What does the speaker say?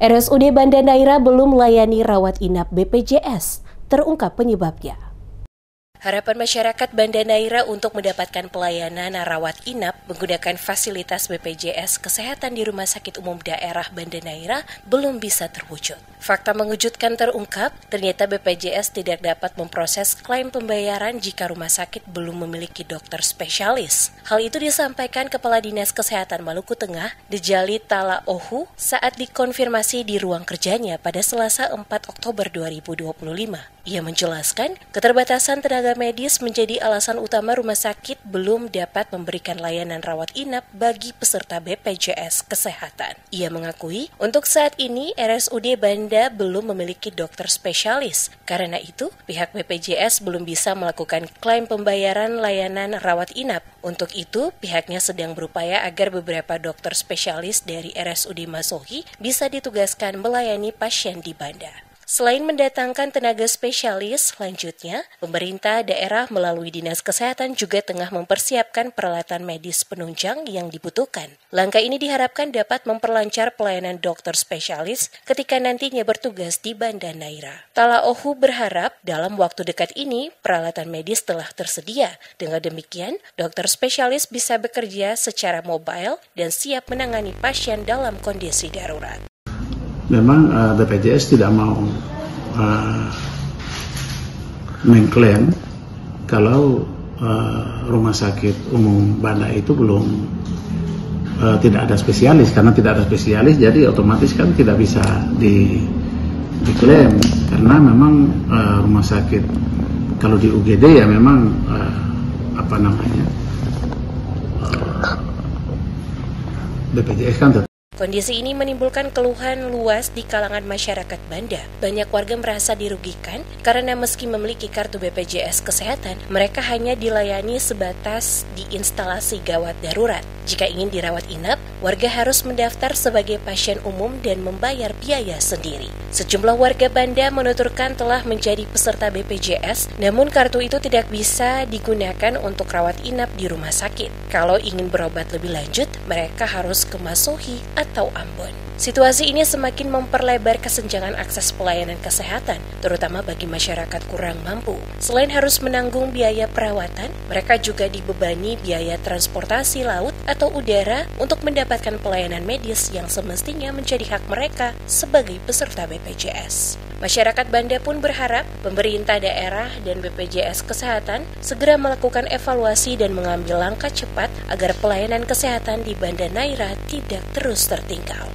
RSUD Banda Neira belum melayani rawat inap BPJS, terungkap penyebabnya. Harapan masyarakat Banda Neira untuk mendapatkan pelayanan rawat inap menggunakan fasilitas BPJS Kesehatan di Rumah Sakit Umum Daerah Banda Neira belum bisa terwujud. Fakta mengejutkan terungkap, ternyata BPJS tidak dapat memproses klaim pembayaran jika rumah sakit belum memiliki dokter spesialis. Hal itu disampaikan Kepala Dinas Kesehatan Maluku Tengah, Dejali Tala Ohu, saat dikonfirmasi di ruang kerjanya pada Selasa 4 Oktober 2025. Ia menjelaskan, keterbatasan tenaga medis menjadi alasan utama rumah sakit belum dapat memberikan layanan rawat inap bagi peserta BPJS Kesehatan. Ia mengakui, untuk saat ini RSUD Banda belum memiliki dokter spesialis. Karena itu, pihak BPJS belum bisa melakukan klaim pembayaran layanan rawat inap. Untuk itu, pihaknya sedang berupaya agar beberapa dokter spesialis dari RSUD Masohi bisa ditugaskan melayani pasien di Banda. Selain mendatangkan tenaga spesialis, selanjutnya, pemerintah daerah melalui Dinas Kesehatan juga tengah mempersiapkan peralatan medis penunjang yang dibutuhkan. Langkah ini diharapkan dapat memperlancar pelayanan dokter spesialis ketika nantinya bertugas di Banda Neira. Tala Ohu berharap dalam waktu dekat ini peralatan medis telah tersedia. Dengan demikian, dokter spesialis bisa bekerja secara mobile dan siap menangani pasien dalam kondisi darurat. Memang BPJS tidak mau mengklaim kalau rumah sakit umum Banda itu belum tidak ada spesialis. Karena tidak ada spesialis, jadi otomatis kan tidak bisa diklaim. Karena memang rumah sakit kalau di UGD ya memang BPJS kan tetap. Kondisi ini menimbulkan keluhan luas di kalangan masyarakat Banda. Banyak warga merasa dirugikan karena meski memiliki kartu BPJS Kesehatan, mereka hanya dilayani sebatas di instalasi gawat darurat. Jika ingin dirawat inap, warga harus mendaftar sebagai pasien umum dan membayar biaya sendiri. Sejumlah warga Banda menuturkan telah menjadi peserta BPJS, namun kartu itu tidak bisa digunakan untuk rawat inap di rumah sakit. Kalau ingin berobat lebih lanjut, mereka harus ke Masohi atau Ambon. Situasi ini semakin memperlebar kesenjangan akses pelayanan kesehatan, terutama bagi masyarakat kurang mampu. Selain harus menanggung biaya perawatan, mereka juga dibebani biaya transportasi laut atau udara untuk mendapatkan pelayanan medis yang semestinya menjadi hak mereka sebagai peserta BPJS. Masyarakat Banda pun berharap pemerintah daerah dan BPJS Kesehatan segera melakukan evaluasi dan mengambil langkah cepat agar pelayanan kesehatan di Banda Neira tidak terus tertinggal.